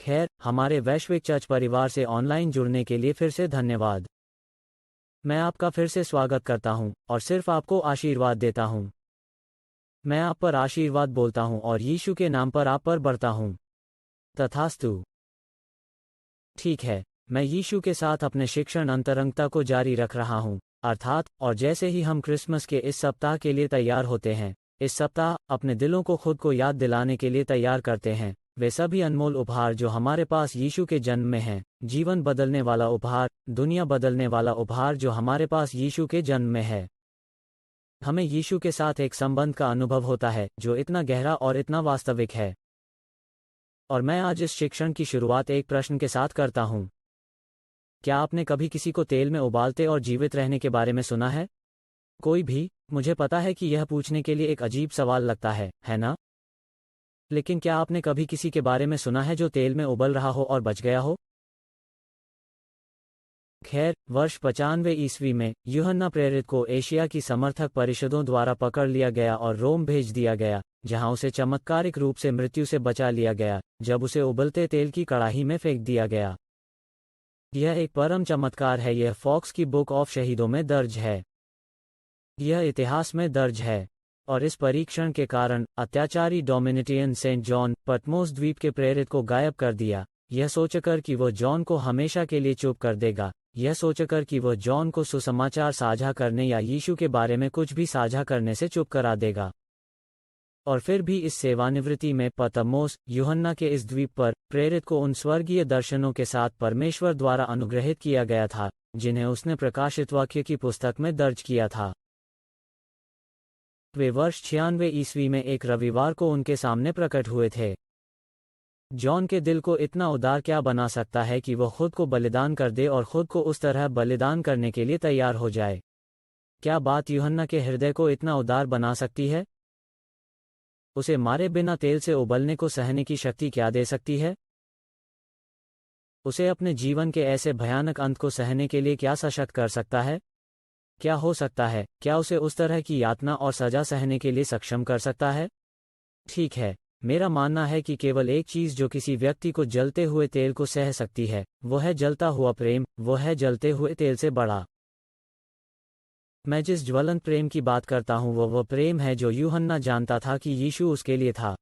खैर, हमारे वैश्विक चर्च परिवार से ऑनलाइन जुड़ने के लिए फिर से धन्यवाद। मैं आपका फिर से स्वागत करता हूं और सिर्फ आपको आशीर्वाद देता हूं। मैं आप पर आशीर्वाद बोलता हूं और यीशु के नाम पर आप पर बढ़ता हूं। तथास्तु। ठीक है, मैं यीशु के साथ अपने शिक्षण अंतरंगता को जारी रख रहा हूं, अर्थात, और जैसे ही हम क्रिसमस के इस सप्ताह के लिए तैयार होते हैं, इस सप्ताह अपने दिलों को खुद को याद दिलाने के लिए तैयार करते हैं, वे सभी अनमोल उपहार जो हमारे पास यीशु के जन्म में हैं, जीवन बदलने वाला उपहार, दुनिया बदलने वाला उपहार जो हमारे पास यीशु के जन्म में है। हमें यीशु के साथ एक संबंध का अनुभव होता है जो इतना गहरा और इतना वास्तविक है। और मैं आज इस शिक्षण की शुरुआत एक प्रश्न के साथ करता हूं। क्या आपने कभी किसी को तेल में उबालते और जीवित रहने के बारे में सुना है? कोई भी? मुझे पता है कि यह पूछने के लिए एक अजीब सवाल लगता है ना? लेकिन क्या आपने कभी किसी के बारे में सुना है जो तेल में उबल रहा हो और बच गया हो? खैर, वर्ष 95 ईस्वी में यूहन्ना प्रेरित को एशिया की समर्थक परिषदों द्वारा पकड़ लिया गया और रोम भेज दिया गया, जहां उसे चमत्कारिक रूप से मृत्यु से बचा लिया गया, जब उसे उबलते तेल की कड़ाही में फेंक दिया गया। यह एक परम चमत्कार है। यह फॉक्स की बुक ऑफ शहीदों में दर्ज है। यह इतिहास में दर्ज है। और इस परीक्षण के कारण अत्याचारी डोमिनिटियन सेंट जॉन पटमोस द्वीप के प्रेरित को गायब कर दिया, यह सोचकर कि वह जॉन को हमेशा के लिए चुप कर देगा, यह सोचकर कि वह जॉन को सुसमाचार साझा करने या यीशु के बारे में कुछ भी साझा करने से चुप करा देगा। और फिर भी इस सेवानिवृत्ति में पतमोस, यूहन्ना के इस द्वीप पर, प्रेरित को उन स्वर्गीय दर्शनों के साथ परमेश्वर द्वारा अनुग्रहित किया गया था, जिन्हें उसने प्रकाशित वाक्य की पुस्तक में दर्ज किया था। वे वर्ष 96 ईस्वी में एक रविवार को उनके सामने प्रकट हुए थे। जॉन के दिल को इतना उदार क्या बना सकता है कि वह खुद को बलिदान कर दे और खुद को उस तरह बलिदान करने के लिए तैयार हो जाए? क्या बात यूहन्ना के हृदय को इतना उदार बना सकती है? उसे मारे बिना तेल से उबलने को सहने की शक्ति क्या दे सकती है? उसे अपने जीवन के ऐसे भयानक अंत को सहने के लिए क्या सशक्त कर सकता है? क्या हो सकता है? क्या उसे उस तरह की यातना और सजा सहने के लिए सक्षम कर सकता है? ठीक है, मेरा मानना है कि केवल एक चीज जो किसी व्यक्ति को जलते हुए तेल को सह सकती है, वो है जलता हुआ प्रेम, वो है जलते हुए तेल से बड़ा। मैं जिस ज्वलंत प्रेम की बात करता हूं वो प्रेम है जो यूहन्ना जानता था कि यीशु उसके लिए था।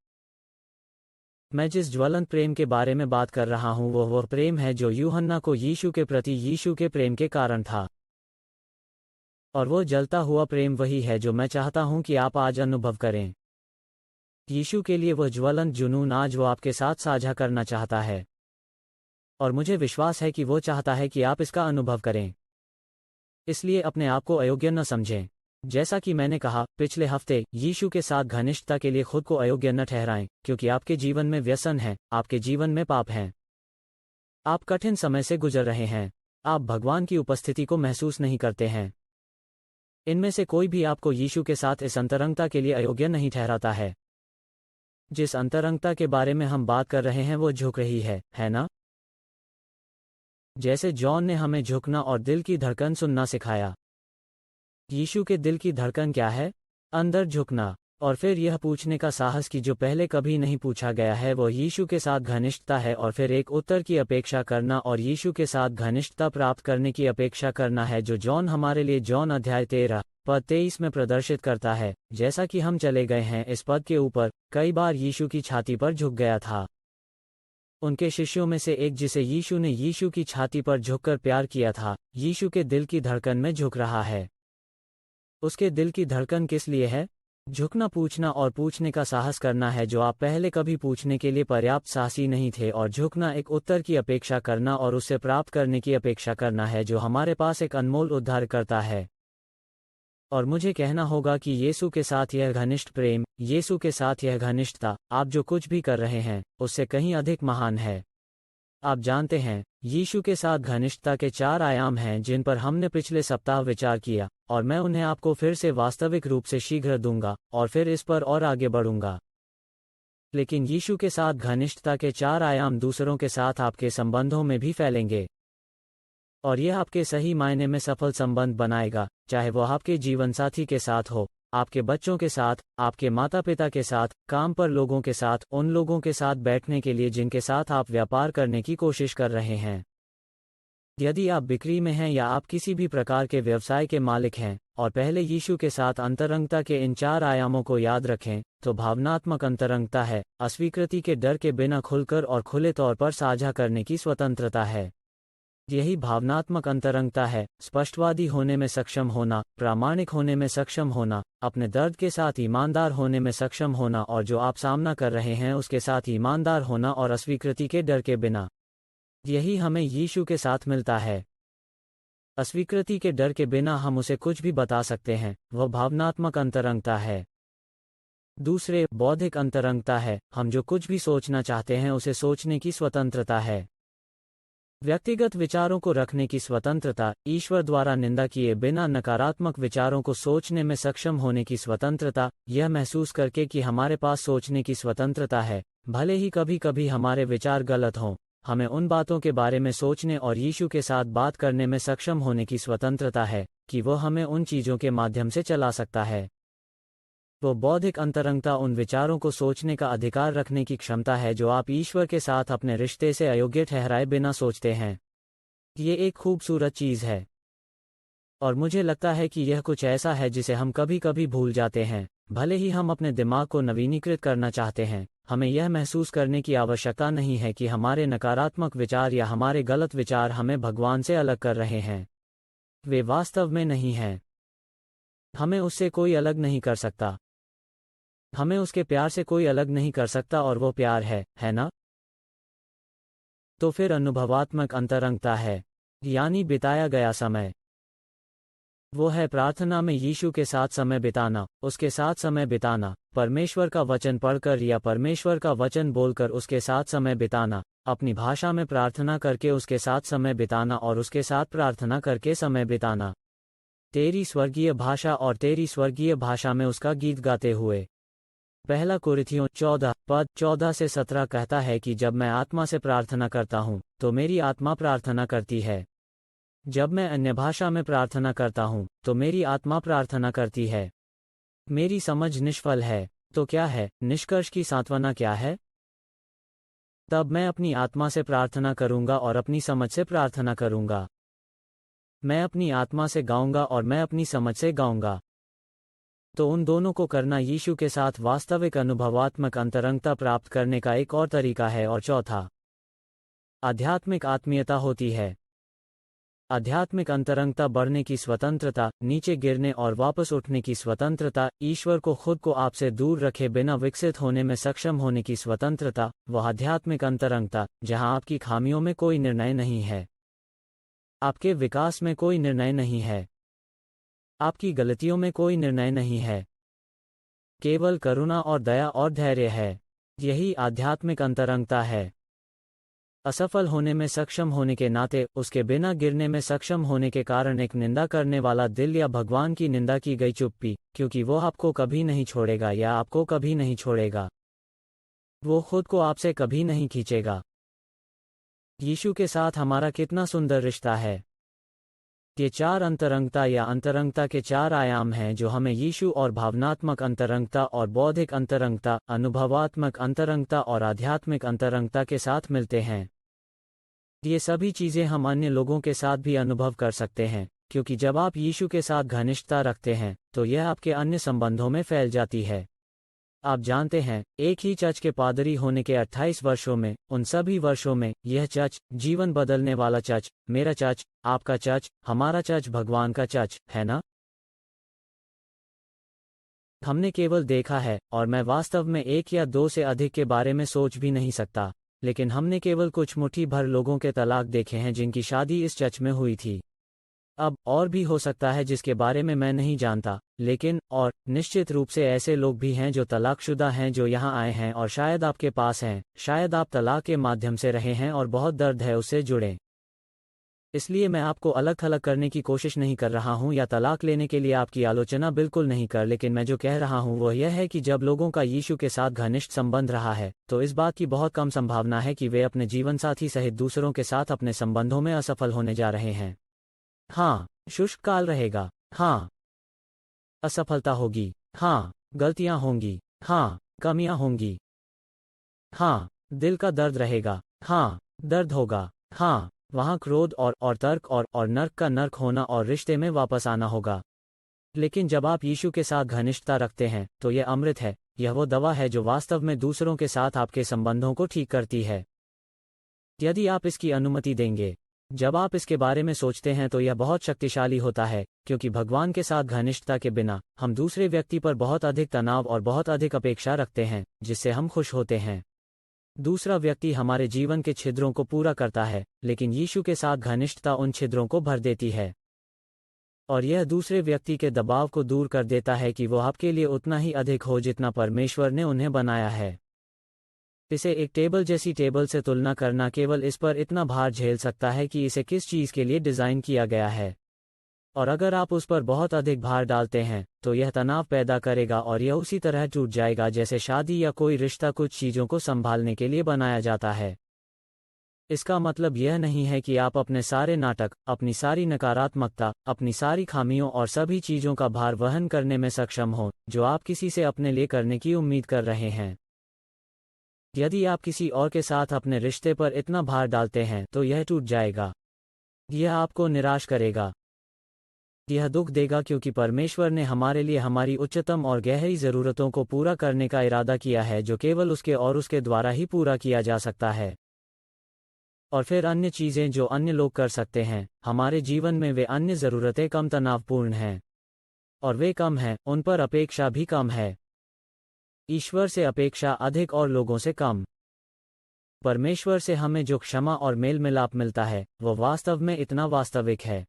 मैं जिस ज्वलंत प्रेम के बारे में बात कर रहा हूं वो प्रेम है जो यूहन्ना को यीशु के प्रति यीशु के प्रेम के कारण था। और वो जलता हुआ प्रेम वही है जो मैं चाहता हूं कि आप आज अनुभव करें। यीशु के लिए वह ज्वलंत जुनून आज वो आपके साथ साझा करना चाहता है। और मुझे विश्वास है कि वो चाहता है कि आप इसका अनुभव करें। इसलिए अपने आप को अयोग्य न समझें। जैसा कि मैंने कहा पिछले हफ्ते, यीशु के साथ घनिष्ठता के लिए खुद को अयोग्य न ठहराएं, क्योंकि आपके जीवन में व्यसन है, आपके जीवन में पाप हैं। आप कठिन समय से गुजर रहे हैं। आप भगवान की उपस्थिति को महसूस नहीं करते हैं। इनमें से कोई भी आपको यीशु के साथ इस अंतरंगता के लिए अयोग्य नहीं ठहराता है। जिस अंतरंगता के बारे में हम बात कर रहे हैं वो झुक रही है ना? जैसे जॉन ने हमें झुकना और दिल की धड़कन सुनना सिखाया। यीशु के दिल की धड़कन क्या है? अंदर झुकना। और फिर यह पूछने का साहस कि जो पहले कभी नहीं पूछा गया है वो यीशु के साथ घनिष्ठता है, और फिर एक उत्तर की अपेक्षा करना और यीशु के साथ घनिष्ठता प्राप्त करने की अपेक्षा करना है, जो जॉन हमारे लिए जॉन अध्याय 13 पद 23 में प्रदर्शित करता है। जैसा कि हम चले गए हैं इस पद के ऊपर, कई बार यीशु की छाती पर झुक गया था। उनके शिष्यों में से एक जिसे यीशु ने यीशु की छाती पर झुककर प्यार किया था, यीशु के दिल की धड़कन में झुक रहा है। उसके दिल की धड़कन किस लिए है? झुकना पूछना और पूछने का साहस करना है जो आप पहले कभी पूछने के लिए पर्याप्त साहसी नहीं थे, और झुकना एक उत्तर की अपेक्षा करना और उसे प्राप्त करने की अपेक्षा करना है जो हमारे पास एक अनमोल उद्धारकर्ता है। और मुझे कहना होगा कि यीशु के साथ यह घनिष्ठ प्रेम, यीशु के साथ यह घनिष्ठता, आप जो कुछ भी कर रहे हैं उससे कहीं अधिक महान है। आप जानते हैं, यीशु के साथ घनिष्ठता के 4 आयाम हैं जिन पर हमने पिछले सप्ताह विचार किया, और मैं उन्हें आपको फिर से वास्तविक रूप से शीघ्र दूंगा, और फिर इस पर और आगे बढ़ूंगा। लेकिन यीशु के साथ घनिष्ठता के 4 आयाम दूसरों के साथ आपके संबंधों में भी फैलेंगे। और यह आपके सही मायने में सफल संबंध बनाएगा, चाहे वह आपके जीवनसाथी के साथ हो, आपके बच्चों के साथ, आपके माता पिता के साथ, काम पर लोगों के साथ, उन लोगों के साथ बैठने के लिए जिनके साथ आप व्यापार करने की कोशिश कर रहे हैं। यदि आप बिक्री में हैं या आप किसी भी प्रकार के व्यवसाय के मालिक हैं, और पहले यीशु के साथ अंतरंगता के इन 4 आयामों को याद रखें, तो भावनात्मक अंतरंगता है, अस्वीकृति के डर के बिना खुलकर और खुले तौर पर साझा करने की स्वतंत्रता है। यही भावनात्मक अंतरंगता है, स्पष्टवादी होने में सक्षम होना, प्रामाणिक होने में सक्षम होना, अपने दर्द के साथ ईमानदार होने में सक्षम होना और जो आप सामना कर रहे हैं उसके साथ ईमानदार होना और अस्वीकृति के डर के बिना। यही हमें यीशु के साथ मिलता है। अस्वीकृति के डर के बिना हम उसे कुछ भी बता सकते हैं, वह भावनात्मक अंतरंगता है। दूसरे, बौद्धिक अंतरंगता है, हम जो कुछ भी सोचना चाहते हैं उसे सोचने की स्वतंत्रता है। व्यक्तिगत विचारों को रखने की स्वतंत्रता, ईश्वर द्वारा निंदा किए बिना नकारात्मक विचारों को सोचने में सक्षम होने की स्वतंत्रता, यह महसूस करके कि हमारे पास सोचने की स्वतंत्रता है, भले ही कभी कभी हमारे विचार गलत हों, हमें उन बातों के बारे में सोचने और यीशु के साथ बात करने में सक्षम होने की स्वतंत्रता है, कि वो हमें उन चीज़ों के माध्यम से चला सकता है। वो बौद्धिक अंतरंगता उन विचारों को सोचने का अधिकार रखने की क्षमता है जो आप ईश्वर के साथ अपने रिश्ते से अयोग्य ठहराए बिना सोचते हैं। ये एक खूबसूरत चीज़ है। और मुझे लगता है कि यह कुछ ऐसा है जिसे हम कभी कभी भूल जाते हैं। भले ही हम अपने दिमाग को नवीनीकृत करना चाहते हैं, हमें यह महसूस करने की आवश्यकता नहीं है कि हमारे नकारात्मक विचार या हमारे गलत विचार हमें भगवान से अलग कर रहे हैं। वे वास्तव में नहीं हैं। हमें उससे कोई अलग नहीं कर सकता। हमें उसके प्यार से कोई अलग नहीं कर सकता और वो प्यार है ना? तो फिर अनुभवात्मक अंतरंगता है, यानी बिताया गया समय। वो है प्रार्थना में यीशु के साथ समय बिताना, उसके साथ समय बिताना, परमेश्वर का वचन पढ़कर या परमेश्वर का वचन बोलकर उसके साथ समय बिताना, अपनी भाषा में प्रार्थना करके उसके साथ समय बिताना और उसके साथ प्रार्थना करके समय बिताना। तेरी स्वर्गीय भाषा और तेरी स्वर्गीय भाषा में उसका गीत गाते हुए। पहला कुरिन्थियों 14:14-17 कहता है कि जब मैं आत्मा से प्रार्थना करता हूँ, तो मेरी आत्मा प्रार्थना करती है। जब मैं अन्य भाषा में प्रार्थना करता हूँ, तो मेरी आत्मा प्रार्थना करती है। मेरी समझ निष्फल है, तो क्या है, निष्कर्ष की सांत्वना क्या है? तब मैं अपनी आत्मा से प्रार्थना करूँगा और अपनी समझ से प्रार्थना करूँगा। मैं अपनी आत्मा से गाऊँगा और मैं अपनी समझ से गाऊँगा। तो उन दोनों को करना यीशु के साथ वास्तविक अनुभवात्मक अंतरंगता प्राप्त करने का एक और तरीका है। और चौथा, आध्यात्मिक आत्मीयता होती है। आध्यात्मिक अंतरंगता बढ़ने की स्वतंत्रता, नीचे गिरने और वापस उठने की स्वतंत्रता, ईश्वर को खुद को आपसे दूर रखे बिना विकसित होने में सक्षम होने की स्वतंत्रता, वह आध्यात्मिक अंतरंगता जहां आपकी खामियों में कोई निर्णय नहीं है, आपके विकास में कोई निर्णय नहीं है, आपकी गलतियों में कोई निर्णय नहीं है, केवल करुणा और दया और धैर्य है। यही आध्यात्मिक अंतरंगता है। असफल होने में सक्षम होने के नाते, उसके बिना गिरने में सक्षम होने के कारण एक निंदा करने वाला दिल या भगवान की निंदा की गई चुप्पी, क्योंकि वो आपको कभी नहीं छोड़ेगा या आपको कभी नहीं छोड़ेगा। वो खुद को आपसे कभी नहीं खींचेगा। यीशु के साथ हमारा कितना सुंदर रिश्ता है। ये 4 अंतरंगता या अंतरंगता के 4 आयाम हैं जो हमें यीशु और भावनात्मक अंतरंगता और बौद्धिक अंतरंगता, अनुभवात्मक अंतरंगता और आध्यात्मिक अंतरंगता के साथ मिलते हैं। ये सभी चीज़ें हम अन्य लोगों के साथ भी अनुभव कर सकते हैं, क्योंकि जब आप यीशु के साथ घनिष्ठता रखते हैं, तो यह आपके अन्य संबंधों में फैल जाती है। आप जानते हैं, एक ही चर्च के पादरी होने के 28 वर्षों में, उन सभी वर्षों में, यह चर्च, जीवन बदलने वाला चर्च, मेरा चर्च, आपका चर्च, हमारा चर्च, भगवान का चर्च, है ना? हमने केवल देखा है, और मैं वास्तव में 1 या 2 से अधिक के बारे में सोच भी नहीं सकता, लेकिन हमने केवल कुछ मुट्ठी भर लोगों के तलाक देखे हैं जिनकी शादी इस चर्च में हुई थी। अब और भी हो सकता है जिसके बारे में मैं नहीं जानता, लेकिन और निश्चित रूप से ऐसे लोग भी हैं जो तलाकशुदा हैं जो यहाँ आए हैं और शायद आपके पास हैं, शायद आप तलाक के माध्यम से रहे हैं और बहुत दर्द है उससे जुड़े। इसलिए मैं आपको अलग थलग करने की कोशिश नहीं कर रहा हूँ या तलाक लेने के लिए आपकी आलोचना बिल्कुल नहीं कर, लेकिन मैं जो कह रहा हूँ वह यह है कि जब लोगों का यीशु के साथ घनिष्ठ संबंध रहा है, तो इस बात की बहुत कम संभावना है कि वे अपने जीवनसाथी सहित दूसरों के साथ अपने संबंधों में असफल होने जा रहे हैं। हाँ, शुष्क काल रहेगा। हाँ, असफलता होगी। हाँ, गलतियाँ होंगी। हाँ, कमियाँ होंगी। हाँ, दिल का दर्द रहेगा। हाँ, दर्द होगा। हाँ, वहाँ क्रोध और तर्क और नर्क का नर्क होना और रिश्ते में वापस आना होगा। लेकिन जब आप यीशु के साथ घनिष्ठता रखते हैं, तो यह अमृत है, यह वो दवा है जो वास्तव में दूसरों के साथ आपके संबंधों को ठीक करती है। यदि आप इसकी अनुमति देंगे। जब आप इसके बारे में सोचते हैं तो यह बहुत शक्तिशाली होता है, क्योंकि भगवान के साथ घनिष्ठता के बिना, हम दूसरे व्यक्ति पर बहुत अधिक तनाव और बहुत अधिक अपेक्षा रखते हैं, जिससे हम खुश होते हैं। दूसरा व्यक्ति हमारे जीवन के छिद्रों को पूरा करता है, लेकिन यीशु के साथ घनिष्ठता उन छिद्रों को भर देती है। और यह दूसरे व्यक्ति के दबाव को दूर कर देता है कि वो आपके लिए उतना ही अधिक हो जितना परमेश्वर ने उन्हें बनाया है। इसे एक टेबल जैसी टेबल से तुलना करना केवल इस पर इतना भार झेल सकता है कि इसे किस चीज़ के लिए डिज़ाइन किया गया है। और अगर आप उस पर बहुत अधिक भार डालते हैं, तो यह तनाव पैदा करेगा और यह उसी तरह टूट जाएगा जैसे शादी या कोई रिश्ता कुछ चीज़ों को संभालने के लिए बनाया जाता है। इसका मतलब यह नहीं है कि आप अपने सारे नाटक, अपनी सारी नकारात्मकता, अपनी सारी खामियों और सभी चीज़ों का भार वहन करने में सक्षम हो, जो आप किसी से अपने लिए करने की उम्मीद कर रहे हैं। यदि आप किसी और के साथ अपने रिश्ते पर इतना भार डालते हैं, तो यह टूट जाएगा। यह आपको निराश करेगा। यह दुख देगा, क्योंकि परमेश्वर ने हमारे लिए हमारी उच्चतम और गहरी ज़रूरतों को पूरा करने का इरादा किया है, जो केवल उसके और उसके द्वारा ही पूरा किया जा सकता है। और फिर अन्य चीज़ें जो अन्य लोग कर सकते हैं, हमारे जीवन में वे अन्य ज़रूरतें कम तनावपूर्ण हैं। और वे कम हैं, उन पर अपेक्षा भी कम है। ईश्वर से अपेक्षा अधिक और लोगों से कम। परमेश्वर से हमें जो क्षमा और मेल मिलाप मिलता है, वह वास्तव में इतना वास्तविक है।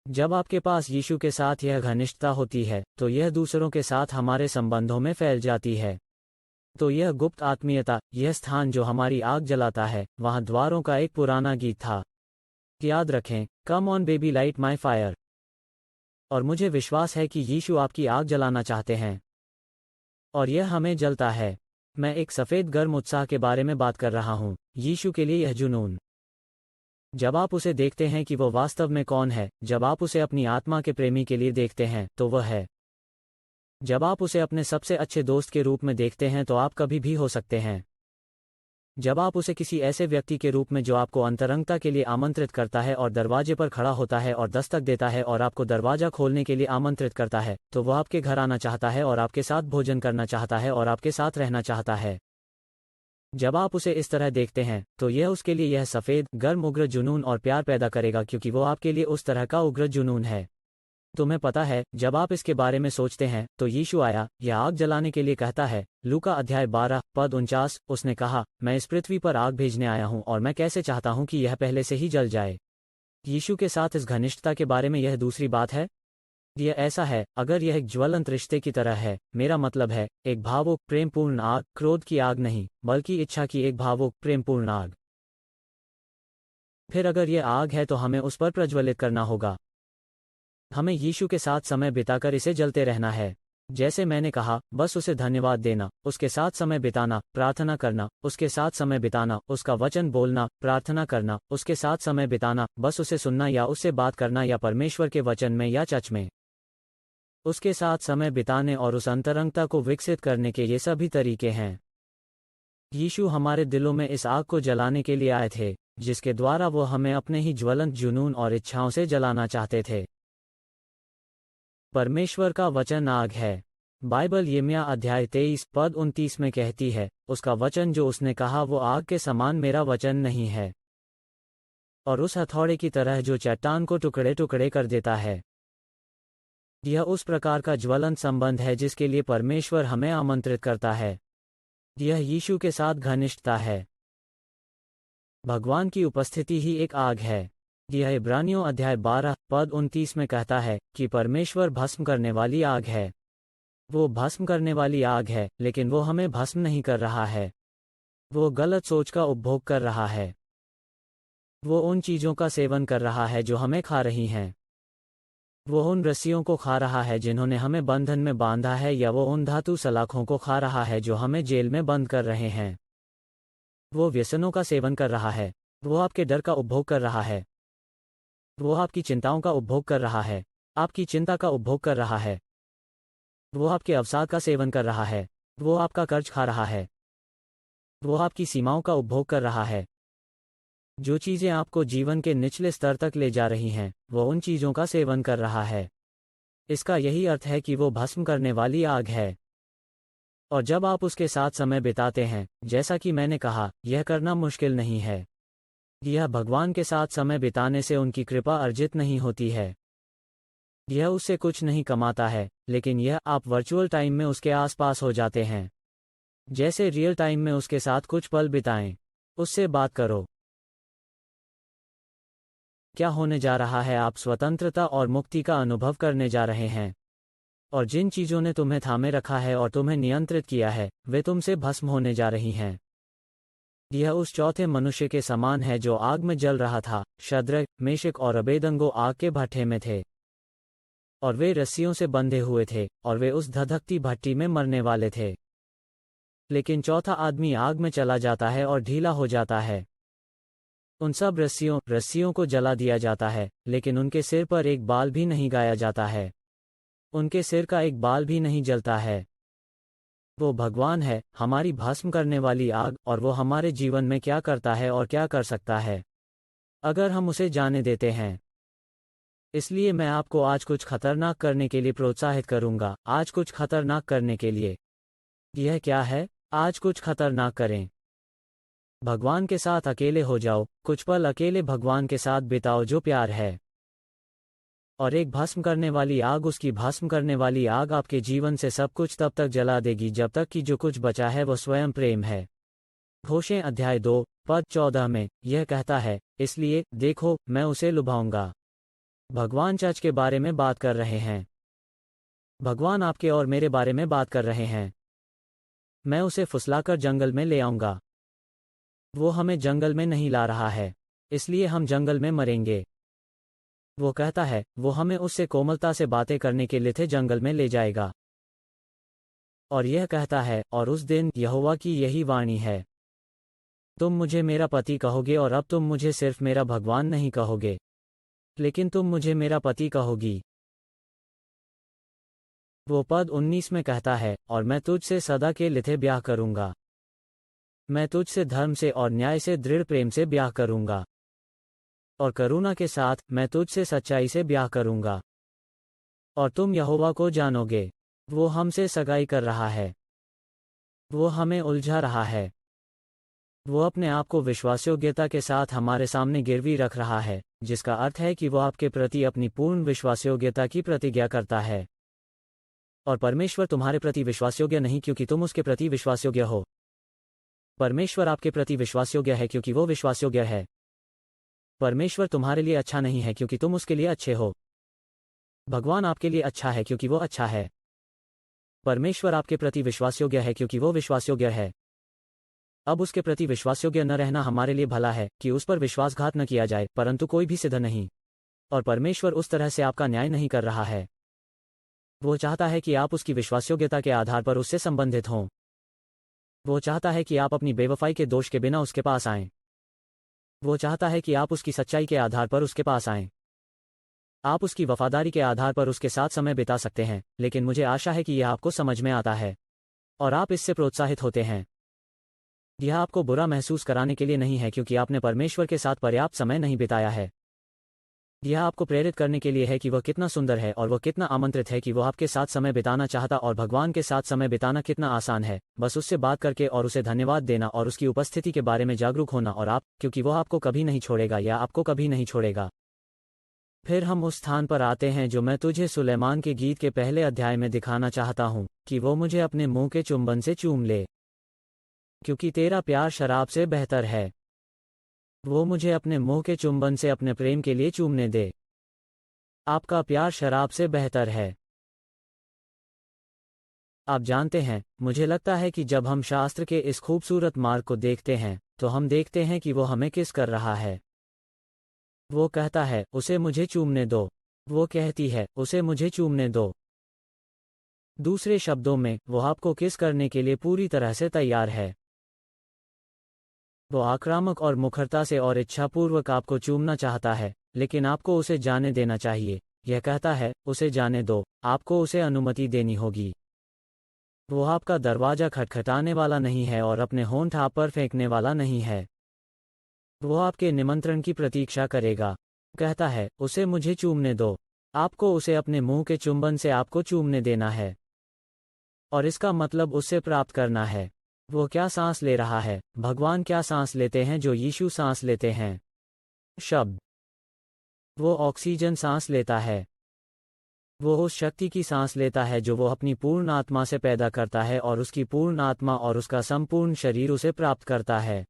जब आपके पास यीशु के साथ यह घनिष्ठता होती है, तो यह दूसरों के साथ हमारे संबंधों में फैल जाती है। तो यह गुप्त आत्मीयता, यह स्थान जो हमारी आग जलाता है, वहाँ द्वारों का एक पुराना गीत था। याद रखें, come on baby light my fire. और मुझे विश्वास है कि यीशु आपकी आग जलाना चाहते हैं। और यह हमें जलता है। मैं एक सफ़ेद गर्म उत्साह के बारे में बात कर रहा हूँ, यीशु के लिए यह जुनून। जब आप उसे देखते हैं कि वो वास्तव में कौन है, जब आप उसे अपनी आत्मा के प्रेमी के लिए देखते हैं, तो वह है। जब आप उसे अपने सबसे अच्छे दोस्त के रूप में देखते हैं, तो आप कभी भी हो सकते हैं। जब आप उसे किसी ऐसे व्यक्ति के रूप में जो आपको अंतरंगता के लिए आमंत्रित करता है और दरवाजे पर खड़ा होता है और दस्तक देता है और आपको दरवाजा खोलने के लिए आमंत्रित करता है, तो वह आपके घर आना चाहता है और आपके साथ भोजन करना चाहता है और आपके साथ रहना चाहता है। जब आप उसे इस तरह देखते हैं, तो यह उसके लिए यह सफ़ेद गर्म उग्र जुनून और प्यार पैदा करेगा, क्योंकि वो आपके लिए उस तरह का उग्र जुनून है। तुम्हें पता है, जब आप इसके बारे में सोचते हैं, तो यीशु आया, यह आग जलाने के लिए कहता है। लूका अध्याय 12 पद 49, उसने कहा, मैं इस पृथ्वी पर आग भेजने आया हूँ और मैं कैसे चाहता हूँ कि यह पहले से ही जल जाए। यीशु के साथ इस घनिष्ठता के बारे में यह दूसरी बात है। यह ऐसा है, अगर यह एक ज्वलंत रिश्ते की तरह है, मेरा मतलब है, एक भावुक प्रेमपूर्ण आग, क्रोध की आग नहीं, बल्कि इच्छा की एक भावुक प्रेमपूर्ण आग। फिर अगर यह आग है, तो हमें उस पर प्रज्वलित करना होगा। हमें यीशु के साथ समय बिताकर इसे जलते रहना है। जैसे मैंने कहा, बस उसे धन्यवाद देना, उसके साथ समय बिताना, प्रार्थना करना, उसके साथ समय बिताना, उसका वचन बोलना, प्रार्थना करना, उसके साथ समय बिताना, बस उसे सुनना या उससे बात करना या परमेश्वर के वचन में या चर्च में उसके साथ समय बिताने और उस अंतरंगता को विकसित करने के ये सभी तरीके हैं। यीशु हमारे दिलों में इस आग को जलाने के लिए आए थे, जिसके द्वारा वो हमें अपने ही ज्वलंत जुनून और इच्छाओं से जलाना चाहते थे। परमेश्वर का वचन आग है। बाइबल यिर्मयाह अध्याय 23 पद 29 में कहती है, उसका वचन जो उसने कहा वो आग के समान मेरा वचन नहीं है, और उस हथौड़े की तरह जो चट्टान को टुकड़े टुकड़े कर देता है। यह उस प्रकार का ज्वलंत संबंध है जिसके लिए परमेश्वर हमें आमंत्रित करता है। यह यीशु के साथ घनिष्ठता है। भगवान की उपस्थिति ही एक आग है। यह इब्रानियों अध्याय 12 पद 29 में कहता है कि परमेश्वर भस्म करने वाली आग है। वो भस्म करने वाली आग है, लेकिन वो हमें भस्म नहीं कर रहा है। वो गलत सोच का उपभोग कर रहा है। वो उन चीज़ों का सेवन कर रहा है जो हमें खा रही हैं। वो उन रस्सियों को खा रहा है जिन्होंने हमें बंधन में बांधा है, या वो उन धातु सलाखों को खा रहा है जो हमें जेल में बंद कर रहे हैं। वो व्यसनों का सेवन कर रहा है। वो आपके डर का उपभोग कर रहा है। वो आपकी चिंताओं का उपभोग कर रहा है। आपकी चिंता का उपभोग कर रहा है। वो आपके अवसाद का सेवन कर रहा है। वो आपका कर्ज खा रहा है। वो आपकी सीमाओं का उपभोग कर रहा है। जो चीज़ें आपको जीवन के निचले स्तर तक ले जा रही हैं, वो उन चीज़ों का सेवन कर रहा है। इसका यही अर्थ है कि वो भस्म करने वाली आग है। और जब आप उसके साथ समय बिताते हैं, जैसा कि मैंने कहा, यह करना मुश्किल नहीं है। यह भगवान के साथ समय बिताने से उनकी कृपा अर्जित नहीं होती है। यह उससे कुछ नहीं कमाता है, लेकिन यह आप वर्चुअल टाइम में उसके आसपास हो जाते हैं। जैसे रियल टाइम में उसके साथ कुछ पल बिताएं। उससे बात करो। क्या होने जा रहा है? आप स्वतंत्रता और मुक्ति का अनुभव करने जा रहे हैं। और जिन चीज़ों ने तुम्हें थामे रखा है और तुम्हें नियंत्रित किया है, वे तुमसे भस्म होने जा रही हैं। यह उस चौथे मनुष्य के समान है जो आग में जल रहा था। शद्रक, मेशक और अबेदनगो आग के भट्ठे में थे, और वे रस्सियों से बंधे हुए थे, और वे उस धधकती भट्टी में मरने वाले थे। लेकिन चौथा आदमी आग में चला जाता है और ढीला हो जाता है। उन सब रस्सियों को जला दिया जाता है, लेकिन उनके सिर पर एक बाल भी नहीं गाया जाता है। उनके सिर का एक बाल भी नहीं जलता है। वो भगवान है, हमारी भस्म करने वाली आग, और वो हमारे जीवन में क्या करता है और क्या कर सकता है, अगर हम उसे जाने देते हैं। इसलिए मैं आपको आज कुछ खतरनाक करने के लिए प्रोत्साहित करूंगा। आज कुछ खतरनाक करने के लिए। यह क्या है? आज कुछ खतरनाक करें। भगवान के साथ अकेले हो जाओ। कुछ पल अकेले भगवान के साथ बिताओ जो प्यार है। और एक भस्म करने वाली आग, उसकी भस्म करने वाली आग आपके जीवन से सब कुछ तब तक जला देगी जब तक कि जो कुछ बचा है वो स्वयं प्रेम है। घोषे अध्याय 2 पद 14 में यह कहता है, इसलिए देखो मैं उसे लुभाऊंगा। भगवान चर्च के बारे में बात कर रहे हैं। भगवान आपके और मेरे बारे में बात कर रहे हैं। मैं उसे फुसलाकर जंगल में ले आऊंगा। वो हमें जंगल में नहीं ला रहा है, इसलिए हम जंगल में मरेंगे। वो कहता है, वो हमें उससे कोमलता से बातें करने के लिए थे जंगल में ले जाएगा। और यह कहता है, और उस दिन यहोवा की यही वाणी है, तुम मुझे मेरा पति कहोगे, और अब तुम मुझे सिर्फ मेरा भगवान नहीं कहोगे, लेकिन तुम मुझे मेरा पति कहोगी। वो पद 19 में कहता है, और मैं तुझसे सदा के लिए ब्याह करूंगा। मैं तुझसे धर्म से और न्याय से दृढ़ प्रेम से ब्याह करूंगा, और करुणा के साथ मैं तुझसे सच्चाई से ब्याह करूंगा। और तुम यहोवा को जानोगे। वो हमसे सगाई कर रहा है। वो हमें उलझा रहा है। वो अपने आप को विश्वासयोग्यता के साथ हमारे सामने गिरवी रख रहा है, जिसका अर्थ है कि वो आपके प्रति अपनी पूर्ण विश्वासयोग्यता की प्रतिज्ञा करता है। और परमेश्वर तुम्हारे प्रति विश्वासयोग्य नहीं क्योंकि तुम उसके प्रति विश्वासयोग्य हो। परमेश्वर आपके प्रति विश्वासयोग्य है क्योंकि वो विश्वासयोग्य है। परमेश्वर तुम्हारे लिए अच्छा नहीं है क्योंकि तुम उसके लिए अच्छे हो। भगवान आपके लिए अच्छा है क्योंकि वो अच्छा है। परमेश्वर आपके प्रति विश्वासयोग्य है क्योंकि वो विश्वासयोग्य है। अब उसके प्रति विश्वासयोग्य न रहना हमारे लिए भला है कि उस पर विश्वासघात न किया जाए, परंतु कोई भी सिद्ध नहीं। और परमेश्वर उस तरह से आपका न्याय नहीं कर रहा है। वो चाहता है कि आप उसकी विश्वासयोग्यता के आधार पर उससे संबंधित हों। वो चाहता है कि आप अपनी बेवफाई के दोष के बिना उसके पास आएं। वो चाहता है कि आप उसकी सच्चाई के आधार पर उसके पास आएं। आप उसकी वफादारी के आधार पर उसके साथ समय बिता सकते हैं, लेकिन मुझे आशा है कि यह आपको समझ में आता है और आप इससे प्रोत्साहित होते हैं। यह आपको बुरा महसूस कराने के लिए नहीं है क्योंकि आपने परमेश्वर के साथ पर्याप्त समय नहीं बिताया है। यह आपको प्रेरित करने के लिए है कि वह कितना सुंदर है और वह कितना आमंत्रित है कि वह आपके साथ समय बिताना चाहता, और भगवान के साथ समय बिताना कितना आसान है। बस उससे बात करके और उसे धन्यवाद देना और उसकी उपस्थिति के बारे में जागरूक होना, और आप, क्योंकि वह आपको कभी नहीं छोड़ेगा या आपको कभी नहीं छोड़ेगा। फिर हम उस स्थान पर आते हैं जो मैं तुझे सुलेमान के गीत के पहले अध्याय में दिखाना चाहता हूँ, कि वो मुझे अपने मुंह के चुंबन से चूम ले, क्योंकि तेरा प्यार शराब से बेहतर है। वो मुझे अपने मुंह के चुंबन से अपने प्रेम के लिए चूमने दे। आपका प्यार शराब से बेहतर है। आप जानते हैं, मुझे लगता है कि जब हम शास्त्र के इस खूबसूरत मार्ग को देखते हैं, तो हम देखते हैं कि वो हमें किस कर रहा है। वो कहता है, उसे मुझे चूमने दो। वो कहती है, उसे मुझे चूमने दो। दूसरे शब्दों में, वो आपको किस करने के लिए पूरी तरह से तैयार है। वो आक्रामक और मुखरता से और इच्छापूर्वक आपको चूमना चाहता है, लेकिन आपको उसे जाने देना चाहिए। यह कहता है, उसे जाने दो, आपको उसे अनुमति देनी होगी। वो आपका दरवाजा खटखटाने वाला नहीं है और अपने होंठ आप पर फेंकने वाला नहीं है। वो आपके निमंत्रण की प्रतीक्षा करेगा। कहता है, उसे मुझे चूमने दो। आपको उसे अपने मुंह के चुंबन से आपको चूमने देना है। और इसका मतलब उससे प्राप्त करना है। वो क्या सांस ले रहा है, भगवान क्या सांस लेते हैं जो यीशु सांस लेते हैं। शब्द। वो ऑक्सीजन सांस लेता है। वो उस शक्ति की सांस लेता है जो वो अपनी पूर्ण आत्मा से पैदा करता है और उसकी पूर्ण आत्मा और उसका संपूर्ण शरीर उसे प्राप्त करता है।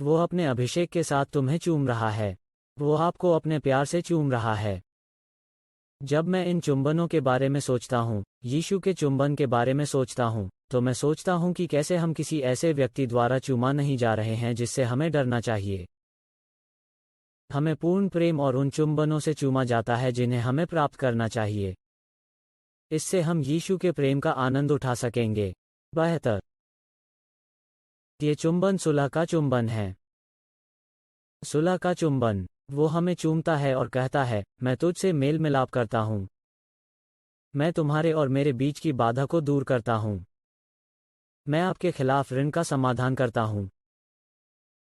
वो अपने अभिषेक के साथ तुम्हें चूम रहा है। वो आपको अपने प्यार से चूम रहा है। जब मैं इन चुंबनों के बारे में सोचता हूँ, यीशु के चुंबन के बारे में सोचता हूँ, तो मैं सोचता हूँ कि कैसे हम किसी ऐसे व्यक्ति द्वारा चूमा नहीं जा रहे हैं जिससे हमें डरना चाहिए। हमें पूर्ण प्रेम और उन चुंबनों से चूमा जाता है जिन्हें हमें प्राप्त करना चाहिए। इससे हम यीशु के प्रेम का आनंद उठा सकेंगे। बेहतर। ये चुंबन सुलह का चुंबन है। सुलह का चुंबन। वो हमें चूमता है और कहता है, मैं तुझसे मेल मिलाप करता हूँ। मैं तुम्हारे और मेरे बीच की बाधा को दूर करता हूँ। मैं आपके खिलाफ ऋण का समाधान करता हूँ।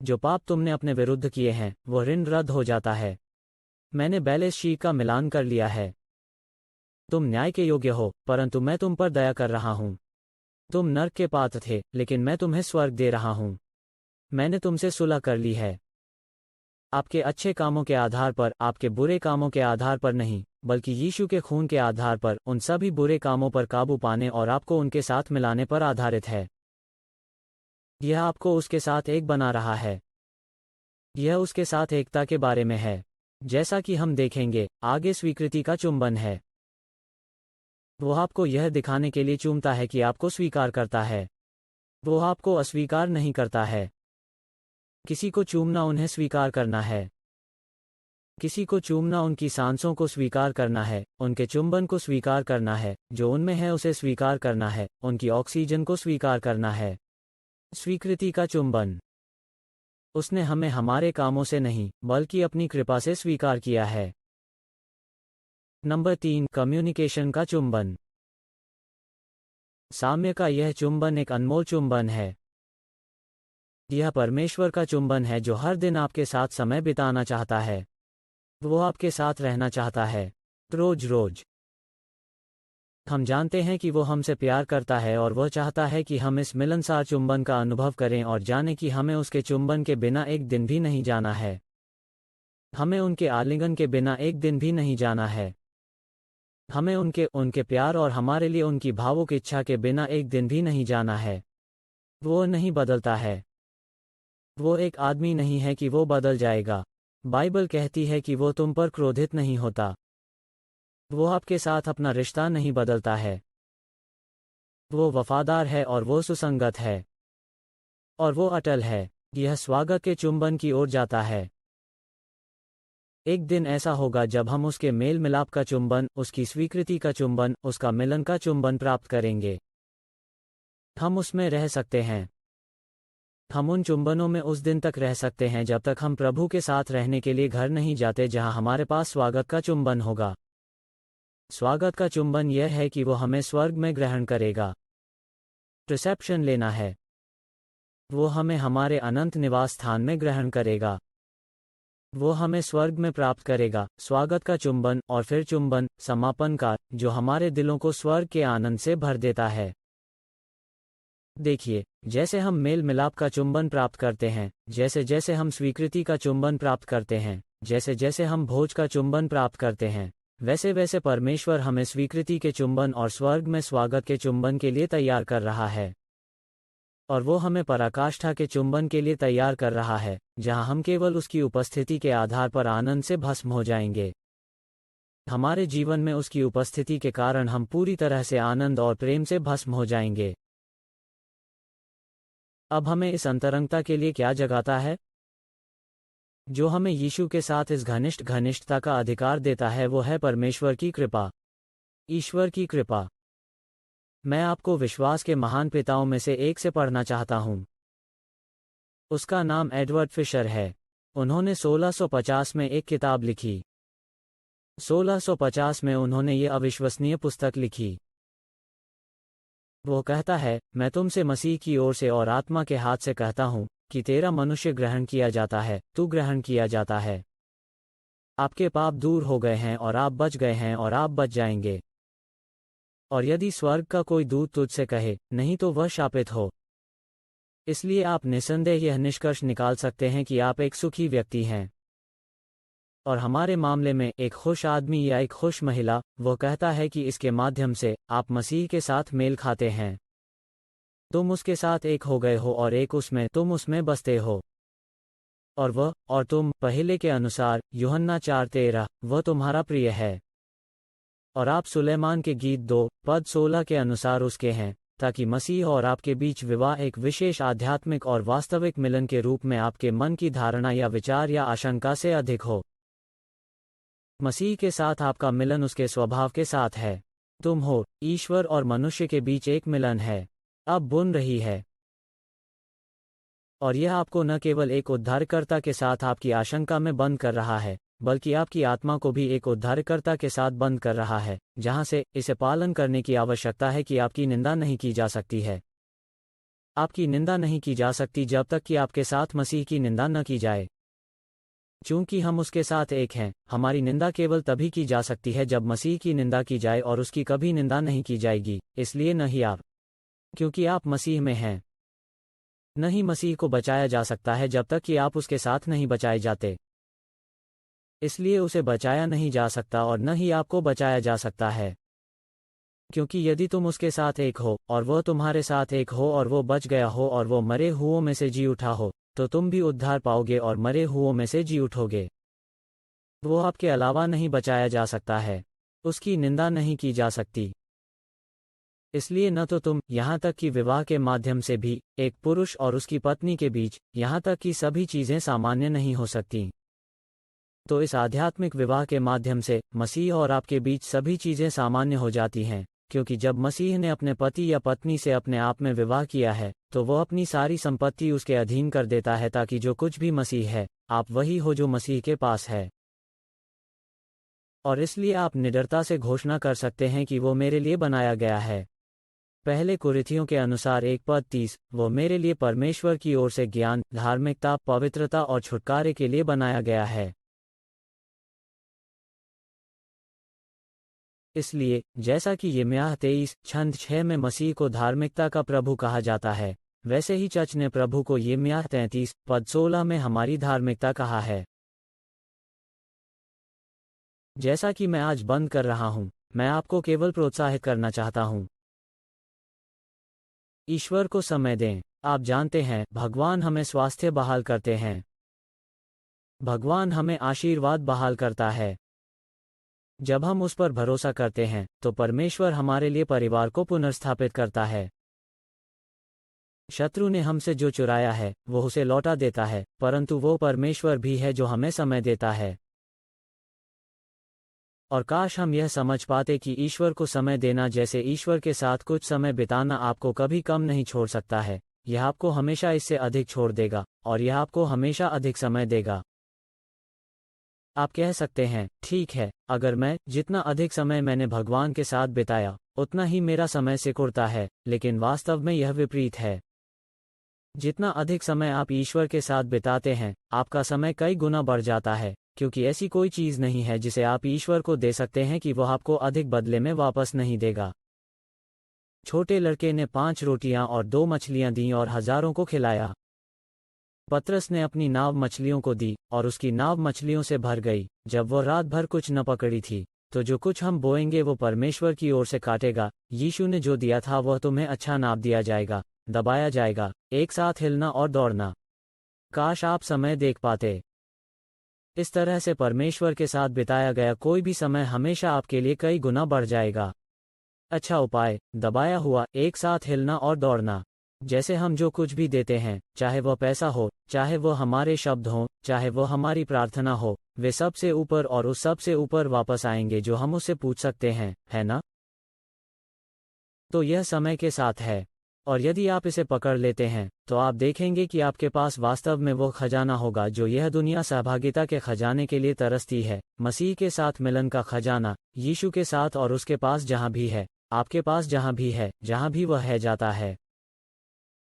जो पाप तुमने अपने विरुद्ध किए हैं, वो ऋण रद्द हो जाता है। मैंने बैलेंस शीट का मिलान कर लिया है। तुम न्याय के योग्य हो, परंतु मैं तुम पर दया कर रहा हूँ। तुम नर्क के पात्र थे, लेकिन मैं तुम्हें स्वर्ग दे रहा हूँ। मैंने तुमसे सुलह कर ली है। आपके अच्छे कामों के आधार पर, आपके बुरे कामों के आधार पर नहीं, बल्कि यीशु के खून के आधार पर, उन सभी बुरे कामों पर काबू पाने और आपको उनके साथ मिलाने पर आधारित है। यह आपको उसके साथ एक बना रहा है। यह उसके साथ एकता के बारे में है। जैसा कि हम देखेंगे, आगे स्वीकृति का चुंबन है। वो आपको यह दिखाने के लिए चूमता है कि आपको स्वीकार करता है। वो आपको अस्वीकार नहीं करता है। किसी को चूमना उन्हें स्वीकार करना है। किसी को चूमना उनकी सांसों को स्वीकार करना है, उनके चुंबन को स्वीकार करना है, जो उनमें है उसे स्वीकार करना है, उनकी ऑक्सीजन को स्वीकार करना है। स्वीकृति का चुंबन। उसने हमें हमारे कामों से नहीं, बल्कि अपनी कृपा से स्वीकार किया है। नंबर 3, कम्युनिकेशन का चुंबन। साम्य का यह चुंबन एक अनमोल चुंबन है। यह परमेश्वर का चुंबन है जो हर दिन आपके साथ समय बिताना चाहता है। वो आपके साथ रहना चाहता है, रोज रोज। हम जानते हैं कि वो हमसे प्यार करता है और वह चाहता है कि हम इस मिलनसार चुंबन का अनुभव करें और जानें कि हमें उसके चुंबन के बिना एक दिन भी नहीं जाना है। हमें उनके आलिंगन के बिना एक दिन भी नहीं जाना है। हमें उनके प्यार और हमारे लिए उनकी भावुक इच्छा के बिना एक दिन भी नहीं जाना है। वो नहीं बदलता है। वो एक आदमी नहीं है कि वो बदल जाएगा। बाइबल कहती है कि वो तुम पर क्रोधित नहीं होता। वो आपके साथ अपना रिश्ता नहीं बदलता है। वो वफादार है और वो सुसंगत है। और वो अटल है। यह स्वागत के चुंबन की ओर जाता है। एक दिन ऐसा होगा जब हम उसके मेल मिलाप का चुंबन, उसकी स्वीकृति का चुंबन, उसका मिलन का चुंबन प्राप्त करेंगे। हम उसमें रह सकते हैं। हम उन चुंबनों में उस दिन तक रह सकते हैं जब तक हम प्रभु के साथ रहने के लिए घर नहीं जाते जहां हमारे पास स्वागत का चुंबन होगा। स्वागत का चुंबन यह है कि वो हमें स्वर्ग में ग्रहण करेगा। रिसेप्शन लेना है। वो हमें हमारे अनंत निवास स्थान में ग्रहण करेगा। वो हमें स्वर्ग में प्राप्त करेगा। स्वागत का चुंबन और फिर चुंबन, समापन का, जो हमारे दिलों को स्वर्ग के आनंद से भर देता है। देखिए, जैसे हम मेल मिलाप का चुंबन प्राप्त करते हैं, जैसे जैसे हम स्वीकृति का चुंबन प्राप्त करते हैं, जैसे जैसे हम भोज का चुंबन प्राप्त करते हैं, वैसे वैसे परमेश्वर हमें स्वीकृति के चुंबन और स्वर्ग में स्वागत के चुंबन के लिए तैयार कर रहा है। और वो हमें पराकाष्ठा के चुंबन के लिए तैयार कर रहा है, जहां हम केवल उसकी उपस्थिति के आधार पर आनंद से भस्म हो जाएंगे। हमारे जीवन में उसकी उपस्थिति के कारण हम पूरी तरह से आनंद और प्रेम से भस्म हो जाएंगे। अब हमें इस अंतरंगता के लिए क्या जगाता है? जो हमें यीशु के साथ इस घनिष्ठता का अधिकार देता है वो है परमेश्वर की कृपा। ईश्वर की कृपा। मैं आपको विश्वास के महान पिताओं में से एक से पढ़ना चाहता हूं। उसका नाम एडवर्ड फिशर है। उन्होंने 1650 में एक किताब लिखी। 1650 में उन्होंने ये अविश्वसनीय पुस्तक लिखी। वो कहता है, मैं तुमसे मसीह की ओर से और आत्मा के हाथ से कहता हूँ कि तेरा मनुष्य ग्रहण किया जाता है, तू ग्रहण किया जाता है। आपके पाप दूर हो गए हैं और आप बच गए हैं और आप बच जाएंगे। और यदि स्वर्ग का कोई दूत तुझसे कहे, नहीं, तो वह शापित हो। इसलिए आप निस्संदेह यह निष्कर्ष निकाल सकते हैं कि आप एक सुखी व्यक्ति हैं। और हमारे मामले में एक खुश आदमी या एक खुश महिला, वो कहता है कि इसके माध्यम से आप मसीह के साथ मेल खाते हैं। तुम उसके साथ एक हो गए हो और एक उसमें, तुम उसमें बसते हो। और वह और तुम पहले के अनुसार यूहन्ना 4:13, वह तुम्हारा प्रिय है। और आप सुलेमान के गीत 2:16 के अनुसार उसके हैं, ताकि मसीह और आपके बीच विवाह एक विशेष आध्यात्मिक और वास्तविक मिलन के रूप में आपके मन की धारणा या विचार या आशंका से अधिक हो। मसीह के साथ आपका मिलन उसके स्वभाव के साथ है। तुम हो, ईश्वर और मनुष्य के बीच एक मिलन है, अब बुन रही है। और यह आपको न केवल एक उद्धारकर्ता के साथ आपकी आशंका में बंद कर रहा है, बल्कि आपकी आत्मा को भी एक उद्धारकर्ता के साथ बंद कर रहा है, जहां से इसे पालन करने की आवश्यकता है कि आपकी निंदा नहीं की जा सकती है। आपकी निंदा नहीं की जा सकती जब तक कि आपके साथ मसीह की निंदा न की जाए। चूंकि हम उसके साथ एक हैं, हमारी निंदा केवल तभी की जा सकती है जब मसीह की निंदा की जाए, और उसकी कभी निंदा नहीं की जाएगी, इसलिए न ही आप, क्योंकि आप मसीह में हैं। न ही मसीह को बचाया जा सकता है जब तक कि आप उसके साथ नहीं बचाए जाते। इसलिए उसे बचाया नहीं जा सकता और न ही आपको बचाया जा सकता है। क्योंकि यदि तुम उसके साथ एक हो और वह तुम्हारे साथ एक हो और वो बच गया हो और वो मरे हुओं में से जी उठा हो, तो तुम भी उद्धार पाओगे और मरे हुओं में से जी उठोगे। वो आपके अलावा नहीं बचाया जा सकता है, उसकी निंदा नहीं की जा सकती। इसलिए न तो तुम, यहाँ तक कि विवाह के माध्यम से भी, एक पुरुष और उसकी पत्नी के बीच, यहाँ तक कि सभी चीज़ें सामान्य नहीं हो सकती। तो इस आध्यात्मिक विवाह के माध्यम से मसीह और आपके बीच सभी चीज़ें सामान्य हो जाती हैं, क्योंकि जब मसीह ने अपने पति या पत्नी से अपने आप में विवाह किया है, तो वह अपनी सारी संपत्ति उसके अधीन कर देता है, ताकि जो कुछ भी मसीह है, आप वही हो जो मसीह के पास है। और इसलिए आप निडरता से घोषणा कर सकते हैं कि वो मेरे लिए बनाया गया है। पहले कुरिन्थियों के अनुसार 1:30, वो मेरे लिए परमेश्वर की ओर से ज्ञान, धार्मिकता, पवित्रता और छुटकारे के लिए बनाया गया है। इसलिए जैसा कि यिर्मयाह 23:6 में मसीह को धार्मिकता का प्रभु कहा जाता है, वैसे ही चर्च ने प्रभु को यिर्मयाह 33:16 में हमारी धार्मिकता कहा है। जैसा कि मैं आज बंद कर रहा हूं, मैं आपको केवल प्रोत्साहित करना चाहता हूं। ईश्वर को समय दें। आप जानते हैं, भगवान हमें स्वास्थ्य बहाल करते हैं। भगवान हमें आशीर्वाद बहाल करता है। जब हम उस पर भरोसा करते हैं, तो परमेश्वर हमारे लिए परिवार को पुनर्स्थापित करता है। शत्रु ने हमसे जो चुराया है, वो उसे लौटा देता है, परंतु वो परमेश्वर भी है जो हमें समय देता है। और काश हम यह समझ पाते कि ईश्वर को समय देना जैसे ईश्वर के साथ कुछ समय बिताना आपको कभी कम नहीं छोड़ सकता है, यह आपको हमेशा इससे अधिक छोड़ देगा, और यह आपको हमेशा अधिक समय देगा। आप कह सकते हैं, ठीक है, अगर मैं, जितना अधिक समय मैंने भगवान के साथ बिताया, उतना ही मेरा समय सिकुड़ता है, लेकिन वास्तव में यह विपरीत है। जितना अधिक समय आप ईश्वर के साथ बिताते हैं, आपका समय कई गुना बढ़ जाता है, क्योंकि ऐसी कोई चीज़ नहीं है जिसे आप ईश्वर को दे सकते हैं कि वह आपको अधिक बदले में वापस नहीं देगा। छोटे लड़के ने 5 रोटियां और 2 मछलियां दी और हजारों को खिलाया। पतरस ने अपनी नाव मछलियों को दी, और उसकी नाव मछलियों से भर गई। जब वह रात भर कुछ न पकड़ी थी, तो जो कुछ हम बोएंगे वो परमेश्वर की ओर से काटेगा। यीशु ने जो दिया था वह तुम्हें अच्छा नाप दिया जाएगा, दबाया जाएगा, एक साथ हिलना और दौड़ना। काश आप समय देख पाते। इस तरह से परमेश्वर के साथ बिताया गया कोई भी समय हमेशा आपके लिए कई गुना बढ़ जाएगा। अच्छा उपाय, दबाया हुआ, एक साथ हिलना और दौड़ना। जैसे हम जो कुछ भी देते हैं, चाहे वह पैसा हो, चाहे वह हमारे शब्द हों, चाहे वह हमारी प्रार्थना हो, वे सबसे ऊपर और उस सबसे ऊपर वापस आएंगे जो हम उससे पूछ सकते हैं, है ना? तो यह समय के साथ है। और यदि आप इसे पकड़ लेते हैं, तो आप देखेंगे कि आपके पास वास्तव में वो खजाना होगा जो यह दुनिया सहभागिता के खजाने के लिए तरसती है, मसीह के साथ मिलन का खजाना, यीशु के साथ और उसके पास जहां भी है, आपके पास जहाँ भी है, जहाँ भी वह है जाता है,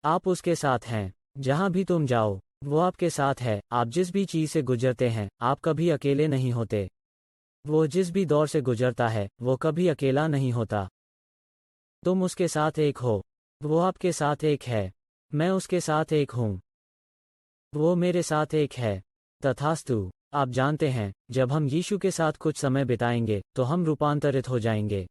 आप उसके साथ हैं। जहाँ भी तुम जाओ, वो आपके साथ है। आप जिस भी चीज़ से गुजरते हैं, आप कभी अकेले नहीं होते। वो जिस भी दौर से गुजरता है, वो कभी अकेला नहीं होता। तुम उसके साथ एक हो, वो आपके साथ एक है, मैं उसके साथ एक हूँ, वो मेरे साथ एक है। तथास्तु। आप जानते हैं, जब हम यीशु के साथ कुछ समय बिताएंगे तो हम रूपांतरित हो जाएंगे।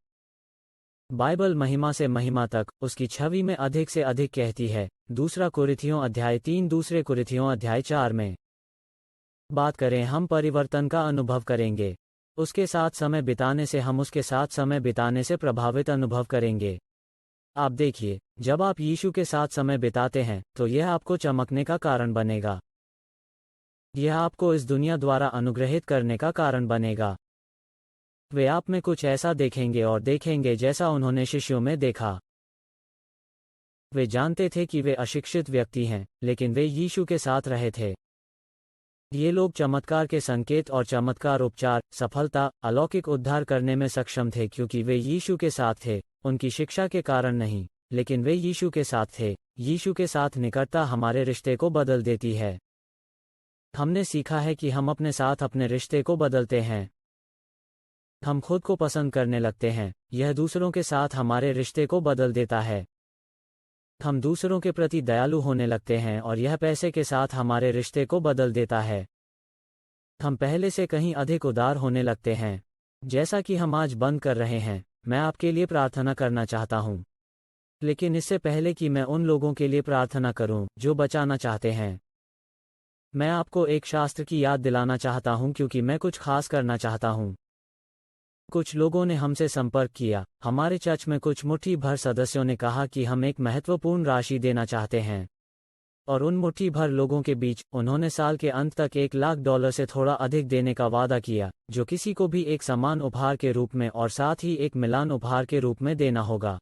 बाइबल महिमा से महिमा तक उसकी छवि में अधिक से अधिक कहती है। दूसरा कुरिन्थियों अध्याय 3, दूसरे कुरिन्थियों अध्याय 4 में बात करें, हम परिवर्तन का अनुभव करेंगे। उसके साथ समय बिताने से हम उसके साथ समय बिताने से प्रभावित अनुभव करेंगे। आप देखिए, जब आप यीशु के साथ समय बिताते हैं तो यह आपको चमकने का कारण बनेगा। यह आपको इस दुनिया द्वारा अनुग्रहित करने का कारण बनेगा। वे आप में कुछ ऐसा देखेंगे और देखेंगे जैसा उन्होंने शिष्यों में देखा। वे जानते थे कि वे अशिक्षित व्यक्ति हैं, लेकिन वे यीशु के साथ रहे थे। ये लोग चमत्कार के संकेत और चमत्कार उपचार, सफलता, अलौकिक उद्धार करने में सक्षम थे क्योंकि वे यीशु के साथ थे, उनकी शिक्षा के कारण नहीं, लेकिन वे यीशु के साथ थे। यीशु के साथ निकटता हमारे रिश्ते को बदल देती है। हमने सीखा है कि हम अपने साथ अपने रिश्ते को बदलते हैं। हम खुद को पसंद करने लगते हैं, यह दूसरों के साथ हमारे रिश्ते को बदल देता है। हम दूसरों के प्रति दयालु होने लगते हैं और यह पैसे के साथ हमारे रिश्ते को बदल देता है। हम पहले से कहीं अधिक उदार होने लगते हैं। जैसा कि हम आज बंद कर रहे हैं, मैं आपके लिए प्रार्थना करना चाहता हूँ। लेकिन इससे पहले कि मैं उन लोगों के लिए प्रार्थना करूं जो बचाना चाहते हैं, मैं आपको एक शास्त्र की याद दिलाना चाहता हूं क्योंकि मैं कुछ खास करना चाहता हूं। कुछ लोगों ने हमसे संपर्क किया। हमारे चर्च में कुछ मुट्ठी भर सदस्यों ने कहा कि हम एक महत्वपूर्ण राशि देना चाहते हैं। और उन मुट्ठी भर लोगों के बीच, उन्होंने साल के अंत तक $1,00,000 से थोड़ा अधिक देने का वादा किया, जो किसी को भी एक समान उपहार के रूप में और साथ ही एक मिलान उपहार के रूप में देना होगा।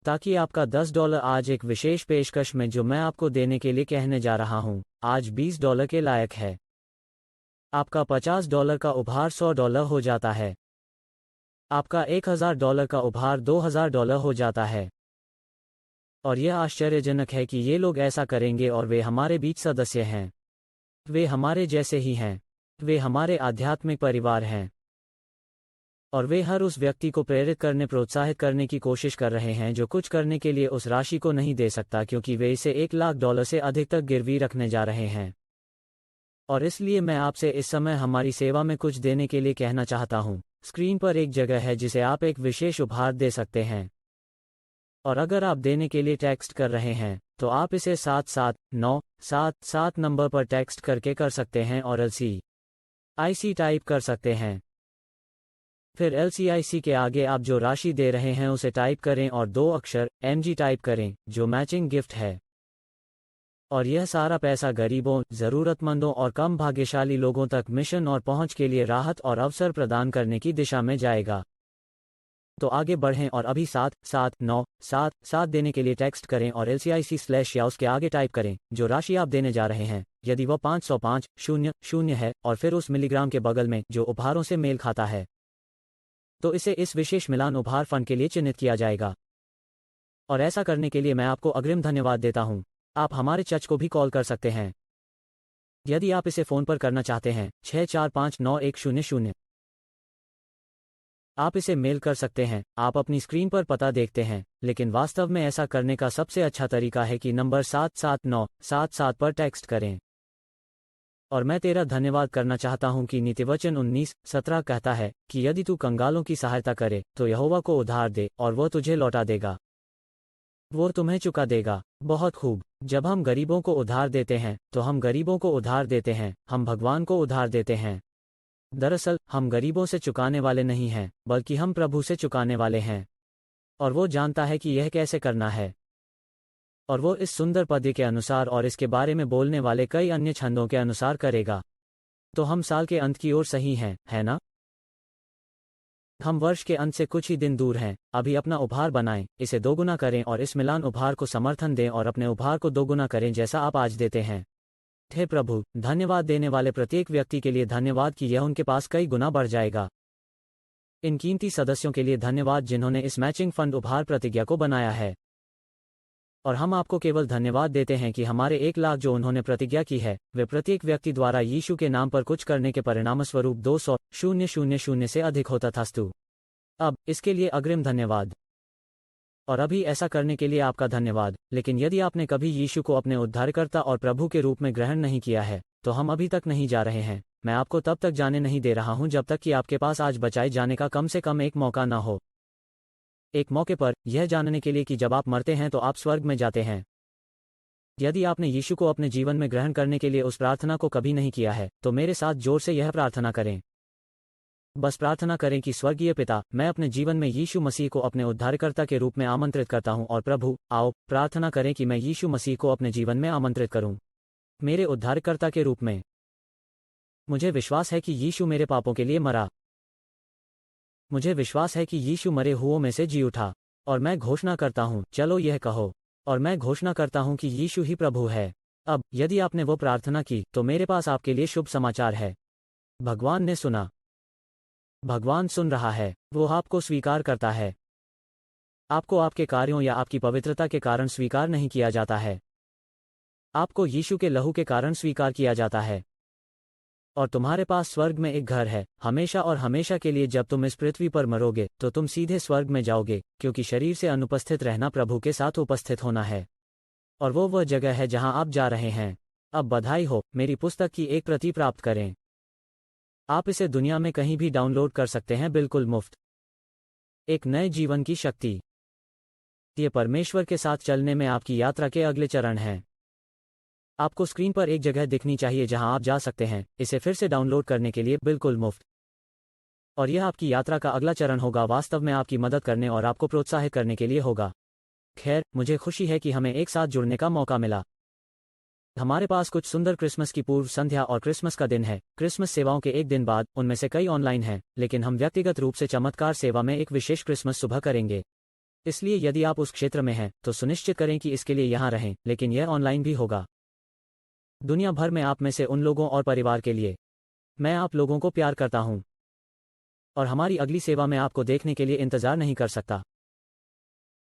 ताकि आपका $10 आज एक विशेष पेशकश में जो मैं आपको देने के लिए कहने जा रहा हूं, आज $20 के लायक है। आपका $50 का उपहार $100 हो जाता है। आपका $1,000 का उपहार $2,000 हो जाता है। और यह आश्चर्यजनक है कि ये लोग ऐसा करेंगे और वे हमारे बीच सदस्य हैं। वे हमारे जैसे ही हैं। वे हमारे आध्यात्मिक परिवार हैं। और वे हर उस व्यक्ति को प्रेरित करने, प्रोत्साहित करने की कोशिश कर रहे हैं जो कुछ करने के लिए उस राशि को नहीं दे सकता क्योंकि वे इसे $1,00,000 से अधिक तक गिरवी रखने जा रहे हैं। और इसलिए मैं आपसे इस समय हमारी सेवा में कुछ देने के लिए कहना चाहता हूं। स्क्रीन पर एक जगह है जिसे आप एक विशेष उपहार दे सकते हैं। और अगर आप देने के लिए टेक्स्ट कर रहे हैं, तो आप इसे 77977 नंबर पर टेक्स्ट करके कर सकते हैं और LCIC टाइप कर सकते हैं। फिर LCIC के आगे आप जो राशि दे रहे हैं उसे टाइप करें और 2 अक्षर MG टाइप करें, जो मैचिंग गिफ्ट है। और यह सारा पैसा गरीबों, ज़रूरतमंदों और कम भाग्यशाली लोगों तक मिशन और पहुंच के लिए राहत और अवसर प्रदान करने की दिशा में जाएगा। तो आगे बढ़ें और अभी 77977 देने के लिए टेक्स्ट करें और LCIC/ या उसके आगे टाइप करें जो राशि आप देने जा रहे हैं, यदि वह 505,00 है, और फिर उस मिलीग्राम के बगल में जो उपहारों से मेल खाता है, तो इसे इस विशेष मिलान उपहार फंड के लिए चिन्हित किया जाएगा। और ऐसा करने के लिए मैं आपको अग्रिम धन्यवाद देता हूं। आप हमारे चर्च को भी कॉल कर सकते हैं। यदि आप इसे फ़ोन पर करना चाहते हैं, 6459100। आप इसे मेल कर सकते हैं। आप अपनी स्क्रीन पर पता देखते हैं, लेकिन वास्तव में ऐसा करने का सबसे अच्छा तरीका है कि नंबर 77977 पर टेक्स्ट करें। और मैं तेरा धन्यवाद करना चाहता हूं कि नीतिवचन 19:17 कहता है कि यदि तू कंगालों की सहायता करे तो यहोवा को उधार दे और वह तुझे लौटा देगा, वो तुम्हें चुका देगा। बहुत खूब। जब हम गरीबों को उधार देते हैं तो हम गरीबों को उधार देते हैं, हम भगवान को उधार देते हैं। दरअसल हम गरीबों से चुकाने वाले नहीं हैं, बल्कि हम प्रभु से चुकाने वाले हैं। और वो जानता है कि यह कैसे करना है। और वो इस सुंदर पद्य के अनुसार और इसके बारे में बोलने वाले कई अन्य छंदों के अनुसार करेगा। तो हम साल के अंत की ओर सही हैं, है ना? हम वर्ष के अंत से कुछ ही दिन दूर हैं। अभी अपना उपहार बनाएं, इसे दोगुना करें और इस मिलान उपहार को समर्थन दें और अपने उपहार को दोगुना करें जैसा आप आज देते हैं। हे प्रभु, धन्यवाद देने वाले प्रत्येक व्यक्ति के लिए धन्यवाद कि यह उनके पास कई गुना बढ़ जाएगा। इन कीमती सदस्यों के लिए धन्यवाद जिन्होंने इस मैचिंग फंड उपहार प्रतिज्ञा को बनाया है। और हम आपको केवल धन्यवाद देते हैं कि हमारे 1 लाख जो उन्होंने प्रतिज्ञा की है, वे प्रत्येक व्यक्ति द्वारा यीशु के नाम पर कुछ करने के परिणामस्वरूप 200,000 से अधिक होता था। अब इसके लिए अग्रिम धन्यवाद। और अभी ऐसा करने के लिए आपका धन्यवाद। लेकिन यदि आपने कभी यीशु को अपने उद्धारकर्ता और प्रभु के रूप में ग्रहण नहीं किया है, तो हम अभी तक नहीं जा रहे हैं। मैं आपको तब तक जाने नहीं दे रहा हूं जब तक कि आपके पास आज बचाए जाने का कम से कम एक मौका ना हो। एक मौके पर यह जानने के लिए कि जब आप मरते हैं तो आप स्वर्ग में जाते हैं। यदि आपने यीशु को अपने जीवन में ग्रहण करने के लिए उस प्रार्थना को कभी नहीं किया है, तो मेरे साथ जोर से यह प्रार्थना करें। बस प्रार्थना करें कि स्वर्गीय पिता, मैं अपने जीवन में यीशु मसीह को अपने उद्धारकर्ता के रूप में आमंत्रित करता हूं और प्रभु, आओ प्रार्थना करें कि मैं यीशु मसीह को अपने जीवन में आमंत्रित करूं, मेरे उद्धारकर्ता के रूप में। मुझे विश्वास है कि यीशु मेरे पापों के लिए मरा। मुझे विश्वास है कि यीशु मरे हुओं में से जी उठा। और मैं घोषणा करता हूं, चलो यह कहो, और मैं घोषणा करता हूं कि यीशु ही प्रभु है। अब यदि आपने वो प्रार्थना की, तो मेरे पास आपके लिए शुभ समाचार है। भगवान ने सुना। भगवान सुन रहा है। वो आपको स्वीकार करता है। आपको आपके कार्यों या आपकी पवित्रता के कारण स्वीकार नहीं किया जाता है। आपको यीशु के लहू के कारण स्वीकार किया जाता है। और तुम्हारे पास स्वर्ग में एक घर है, हमेशा और हमेशा के लिए। जब तुम इस पृथ्वी पर मरोगे, तो तुम सीधे स्वर्ग में जाओगे, क्योंकि शरीर से अनुपस्थित रहना प्रभु के साथ उपस्थित होना है। और वो वह जगह है जहां आप जा रहे हैं। अब बधाई हो, मेरी पुस्तक की एक प्रति प्राप्त करें। आप इसे दुनिया में कहीं भी डाउनलोड कर सकते हैं, बिल्कुल मुफ्त। एक नए जीवन की शक्ति। ये परमेश्वर के साथ चलने में आपकी यात्रा के अगले चरण हैं। आपको स्क्रीन पर एक जगह दिखनी चाहिए जहां आप जा सकते हैं, इसे फिर से डाउनलोड करने के लिए, बिल्कुल मुफ्त। और यह आपकी यात्रा का अगला चरण होगा, वास्तव में आपकी मदद करने और आपको प्रोत्साहित करने के लिए होगा। खैर, मुझे खुशी है कि हमें एक साथ जुड़ने का मौका मिला। हमारे पास कुछ सुंदर क्रिसमस की पूर्व संध्या और क्रिसमस का दिन है। क्रिसमस सेवाओं के एक दिन बाद, उनमें से कई ऑनलाइन हैं, लेकिन हम व्यक्तिगत रूप से चमत्कार सेवा में एक विशेष क्रिसमस सुबह करेंगे। इसलिए यदि आप उस क्षेत्र में हैं, तो सुनिश्चित करें कि इसके लिए यहां रहें, लेकिन यह ऑनलाइन भी होगा। दुनिया भर में आप में से उन लोगों और परिवार के लिए मैं आप लोगों को प्यार करता हूं। और हमारी अगली सेवा में आपको देखने के लिए इंतजार नहीं कर सकता।